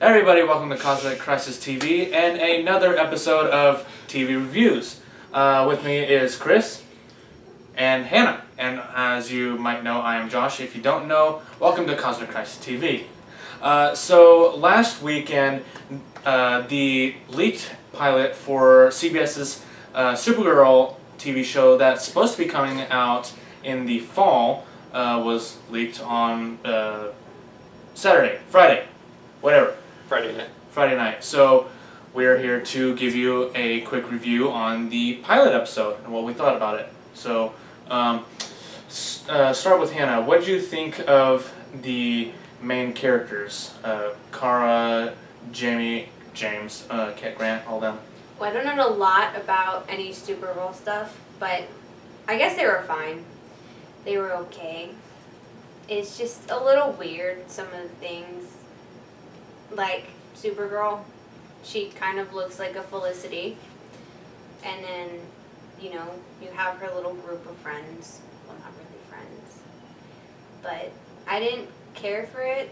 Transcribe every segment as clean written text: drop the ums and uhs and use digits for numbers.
Hey everybody, welcome to Cosmic Crisis TV and another episode of TV Reviews. With me is Chris and Hannah. And as you might know, I am Josh. If you don't know, welcome to Cosmic Crisis TV. So last weekend, the leaked pilot for CBS's Supergirl TV show that's supposed to be coming out in the fall was leaked on Friday night. So we're here to give you a quick review on the pilot episode and what we thought about it. So start with Hannah. What did you think of the main characters? Kara, Jamie, James, Cat Grant, all them. Well, I don't know a lot about any Supergirl stuff, but I guess they were fine. They were okay. It's just a little weird, some of the things. Like Supergirl, she kind of looks like a Felicity. And then, you know, you have her little group of friends. Well, not really friends. But I didn't care for it.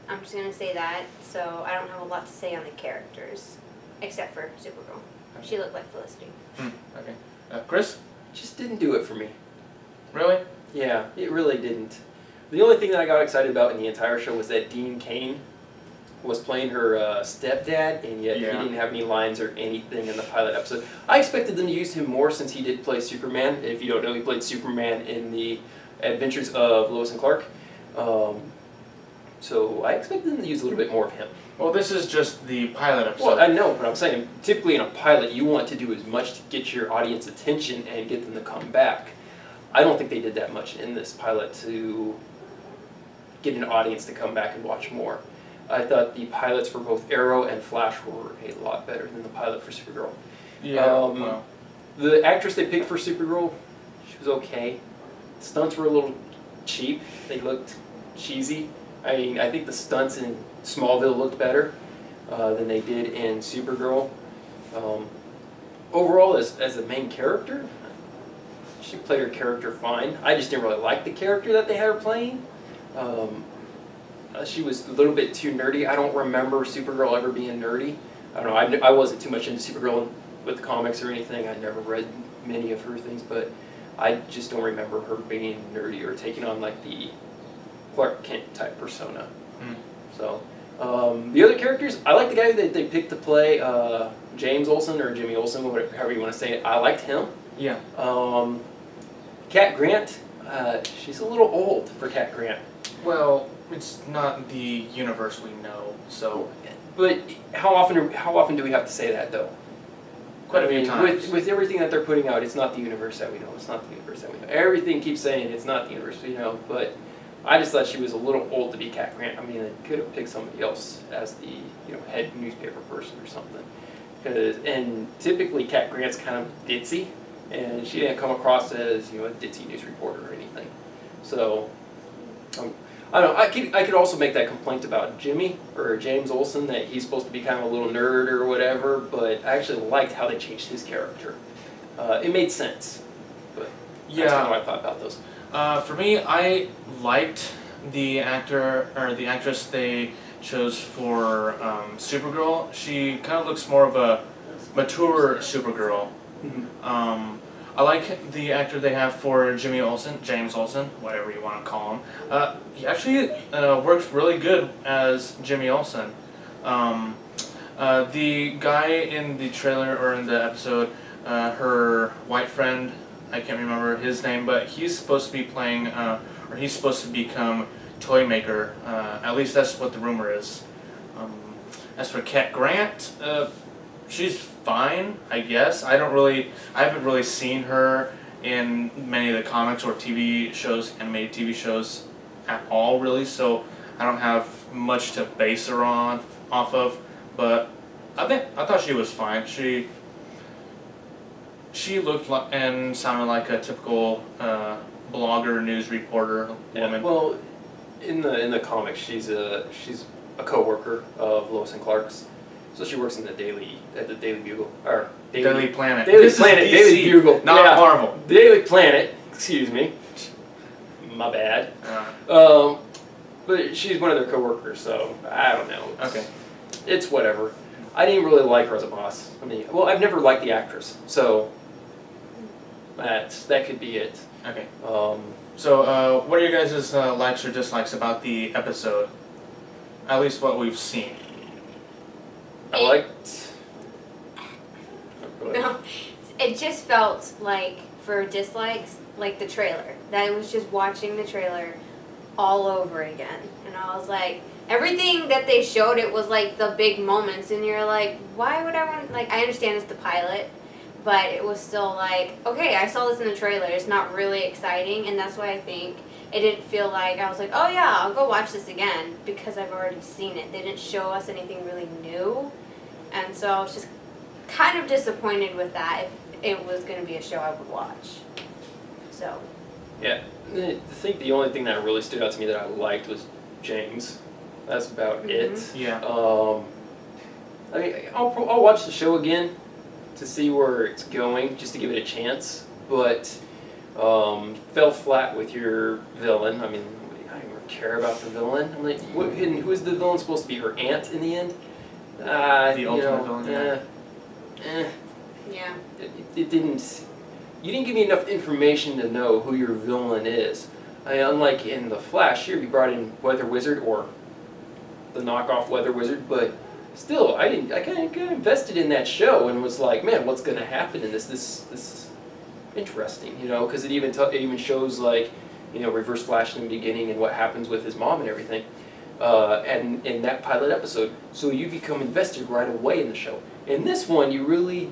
I'm just going to say that. So I don't have a lot to say on the characters. Except for Supergirl. Okay. She looked like Felicity. Okay. Chris? Just didn't do it for me. Really? Yeah, it really didn't. The only thing that I got excited about in the entire show was that Dean Cain was playing her stepdad, and yet he didn't have any lines or anything in the pilot episode. I expected them to use him more since he did play Superman. If you don't know, he played Superman in the Adventures of Lois and Clark. So I expected them to use a little bit more of him. Well, this is just the pilot episode. Well, I know, but I'm saying typically in a pilot you want to do as much to get your audience attention and get them to come back. I don't think they did that much in this pilot to get an audience to come back and watch more. I thought the pilots for both Arrow and Flash were a lot better than the pilot for Supergirl. Yeah. The actress they picked for Supergirl, she was okay. Stunts were a little cheap. They looked cheesy. I mean, I think the stunts in Smallville looked better than they did in Supergirl. Overall, as a main character, she played her character fine. I just didn't really like the character that they had her playing. She was a little bit too nerdy. I don't remember Supergirl ever being nerdy. I don't know, I wasn't too much into Supergirl with the comics or anything. I never read many of her things, but I just don't remember her being nerdy or taking on like the Clark Kent type persona. So, the other characters, I like the guy that they picked to play James Olsen or Jimmy Olsen, however you want to say it. I liked him. Yeah. Cat Grant, she's a little old for Cat Grant. Well, it's not the universe we know, so. But how often do we have to say that though? Quite a few times. With everything that they're putting out, it's not the universe that we know. It's not the universe that we know. Everything keeps saying it's not the universe we know, but I just thought she was a little old to be Cat Grant. I mean, they could have picked somebody else as the head newspaper person or something. And typically Cat Grant's kind of ditzy, and she didn't come across as a ditzy news reporter or anything. So I don't know. I could also make that complaint about Jimmy or James Olsen that he's supposed to be kind of a little nerd or whatever, but I actually liked how they changed his character. It made sense, but that's kind of what I thought about those. For me, I liked the actor or the actress they chose for Supergirl. She kind of looks more of a mature Supergirl. I like the actor they have for Jimmy Olsen, James Olsen, whatever you want to call him. He actually works really good as Jimmy Olsen. The guy in the trailer or in the episode, her white friend, I can't remember his name, but he's supposed to be playing, or he's supposed to become Toy Maker. At least that's what the rumor is. As for Cat Grant, she's fine, I guess. I haven't really seen her in many of the comics or TV shows, animated TV shows at all, really. So I don't have much to base her off of. But I thought she was fine. She looked like and sounded like a typical blogger, news reporter woman. Well, in the comics, she's a co-worker of Lois and Clark's. So she works in the Daily Bugle or Daily Planet. Daily Planet, Daily Bugle, not Marvel. Daily Planet. Excuse me. My bad. But she's one of their co-workers, so I don't know. Okay. it's whatever. I didn't really like her as a boss. I mean, well, I've never liked the actress, so that could be it. Okay. So, what are your guys' likes or dislikes about the episode? At least what we've seen. I liked. No, it just felt like, for dislikes, like the trailer. That I was just watching the trailer all over again. And I was like, everything that they showed, it was like the big moments. And you're like, why would I want, like, I understand it's the pilot, but it was still like, okay, I saw this in the trailer. It's not really exciting. And that's why I think it didn't feel like, I was like, oh yeah, I'll go watch this again, because I've already seen it. They didn't show us anything really new. And so I was just kind of disappointed with that if it was going to be a show I would watch. So. Yeah, I think the only thing that really stood out to me that I liked was James. That's about it. Yeah. I mean, I'll watch the show again to see where it's going, just to give it a chance. But fell flat with your villain. I mean, I don't even care about the villain. I'm like, who is the villain supposed to be? Her aunt in the end? The ultimate villain. Yeah. It didn't. You didn't give me enough information to know who your villain is. Unlike in The Flash, here you brought in Weather Wizard, or the knockoff Weather Wizard, but still, I kind of got invested in that show and was like, man, what's going to happen in this? This is interesting, you know, because it even shows, like, you know, Reverse Flash in the beginning and what happens with his mom and everything, and in that pilot episode. So you become invested right away in the show. In this one, you really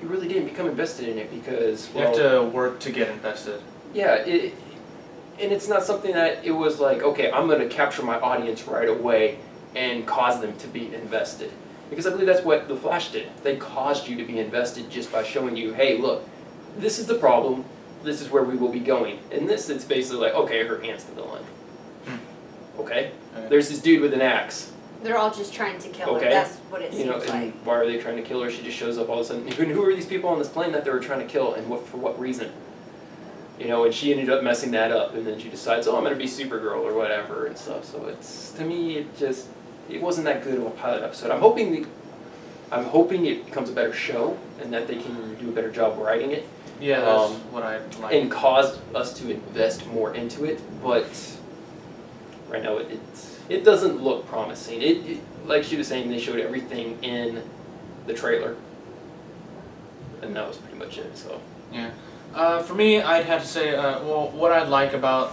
didn't become invested in it because, well, you have to work to get invested. Yeah, and it's not something that it was like, okay, I'm going to capture my audience right away and cause them to be invested. Because I believe that's what The Flash did. They caused you to be invested just by showing you, hey, look, this is the problem, this is where we will be going. In this, it's basically like, okay, her aunt's the villain. Okay? There's this dude with an axe. They're all just trying to kill her. That's what it seems like. Why are they trying to kill her? She just shows up all of a sudden. Who are these people on this plane that they were trying to kill, and for what reason? You know, and she ended up messing that up, and then she decides, oh, I'm going to be Supergirl or whatever and stuff. So it's, to me, it wasn't that good of a pilot episode. I'm hoping it becomes a better show, and that they can do a better job writing it. Yeah, that's what I'd like. And cause us to invest more into it, but right now it doesn't look promising. It like she was saying, they showed everything in the trailer, and that was pretty much it. So yeah, for me, I'd have to say, well, what I liked about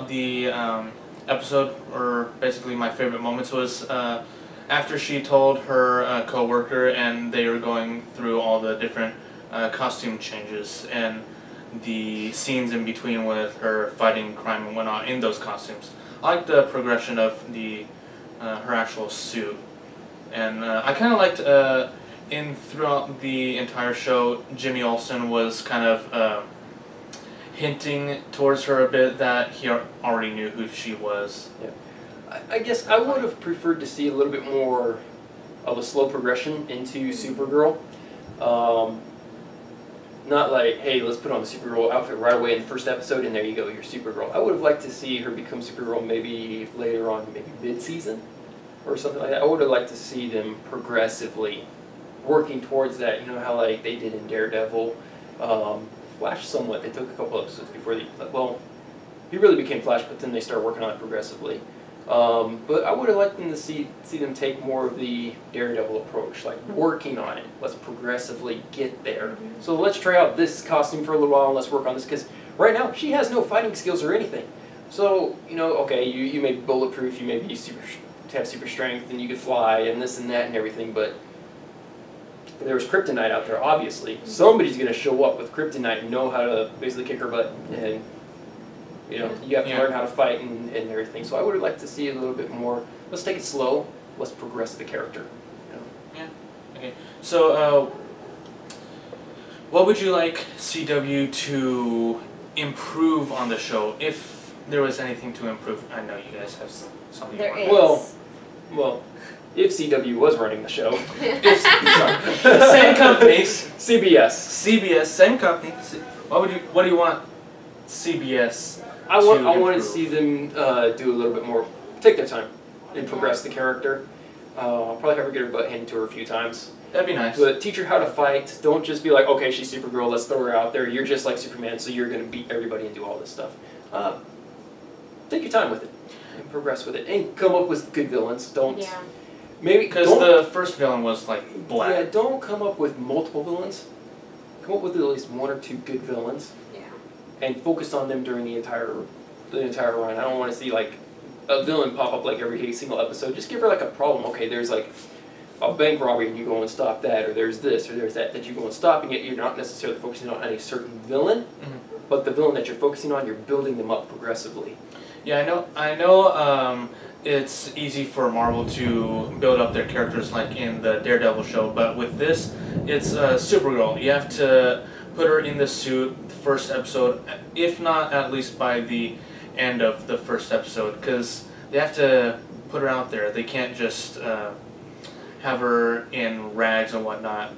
the episode, or basically my favorite moments, was after she told her co-worker, and they were going through all the different costume changes and the scenes in between with her fighting crime and whatnot in those costumes. I like the progression of the her actual suit, and I kind of liked throughout the entire show, Jimmy Olsen was kind of hinting towards her a bit that he already knew who she was. Yeah, I guess I would have preferred to see a little bit more of a slow progression into Supergirl. Not like, hey, let's put on the Supergirl outfit right away in the first episode, and there you go, you're Supergirl. I would have liked to see her become Supergirl maybe later on, maybe mid-season, or something like that. I would have liked to see them progressively working towards that. You know how, like, they did in Daredevil, Flash somewhat. They took a couple episodes before they, well, he really became Flash, but then they started working on it progressively. But I would have liked them to see them take more of the Daredevil approach, like working on it. Let's progressively get there. So let's try out this costume for a little while and let's work on this, because right now she has no fighting skills or anything. So, you know, okay, you may be bulletproof, you may be have super strength, and you could fly and this and that and everything, but there was kryptonite out there, obviously. Somebody's going to show up with kryptonite and know how to basically kick her butt, and you know, you have to learn how to fight and everything. So I would have liked to see a little bit more. Let's take it slow. Let's progress the character. You know? Yeah. Okay. So, what would you like CW to improve on the show, if there was anything to improve? I know you guys have something. There is. Well, if CW was running the show, same companies, CBS, same company. What do you want CBS? I want to see them do a little bit more, take their time and progress the character. I'll probably have her get her butt handed to her a few times. That'd be nice. But teach her how to fight. Don't just be like, okay, she's Supergirl, let's throw her out there. You're just like Superman, so you're going to beat everybody and do all this stuff. Take your time with it and progress with it. And come up with good villains. Don't... Yeah. Maybe... Because the first villain was, like, black. Yeah, don't come up with multiple villains. Come up with at least 1 or 2 good villains. Yeah. And focus on them during the entire run. I don't want to see, like, a villain pop up, like, every single episode. Just give her, like, a problem. Okay, there's, like, a bank robbery and you go and stop that, or there's this, or there's that you go and stopping it. You're not necessarily focusing on any certain villain, but the villain that you're focusing on, you're building them up progressively. Yeah, I know. It's easy for Marvel to build up their characters like in the Daredevil show, but with this, it's Supergirl. You have to put her in the suit the first episode, if not at least by the end of the first episode, because they have to put her out there. They can't just have her in rags and whatnot.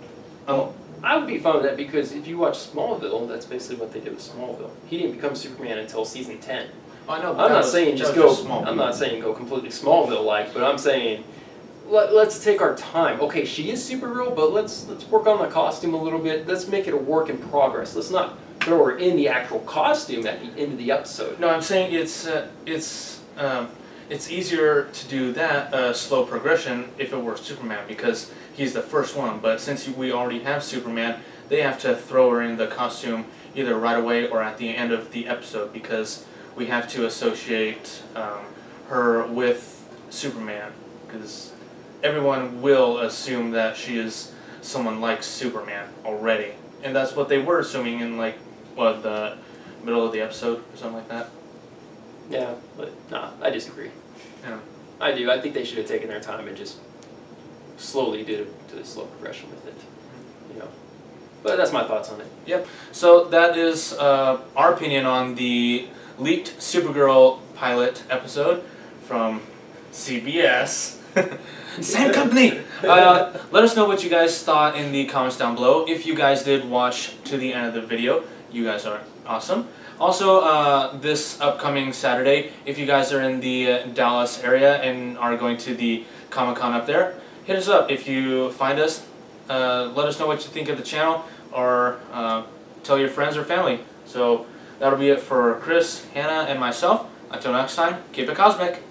Well, I would be fine with that because if you watch Smallville, that's basically what they did with Smallville. He didn't become Superman until season 10. I know. I'm not saying just go. I'm not saying go completely Smallville-like, but I'm saying let's take our time. Okay, she is Supergirl, but let's work on the costume a little bit. Let's make it a work in progress. Let's not throw her in the actual costume at the end of the episode. No, I'm saying it's easier to do that slow progression if it were Superman because he's the first one. But since we already have Superman, they have to throw her in the costume either right away or at the end of the episode because we have to associate her with Superman because everyone will assume that she is someone like Superman already, and that's what they were assuming in like the middle of the episode or something like that. Yeah, but nah, I disagree. Yeah. I do. I think they should have taken their time and just slowly did a slow progression with it. You know, but that's my thoughts on it. Yep. So that is our opinion on the leaked Supergirl pilot episode from CBS. Same company! Let us know what you guys thought in the comments down below. If you guys did watch to the end of the video, you guys are awesome. Also, this upcoming Saturday, if you guys are in the Dallas area and are going to the Comic-Con up there, hit us up. If you find us, let us know what you think of the channel or tell your friends or family. So that'll be it for Chris, Hannah, and myself. Until next time, keep it cosmic.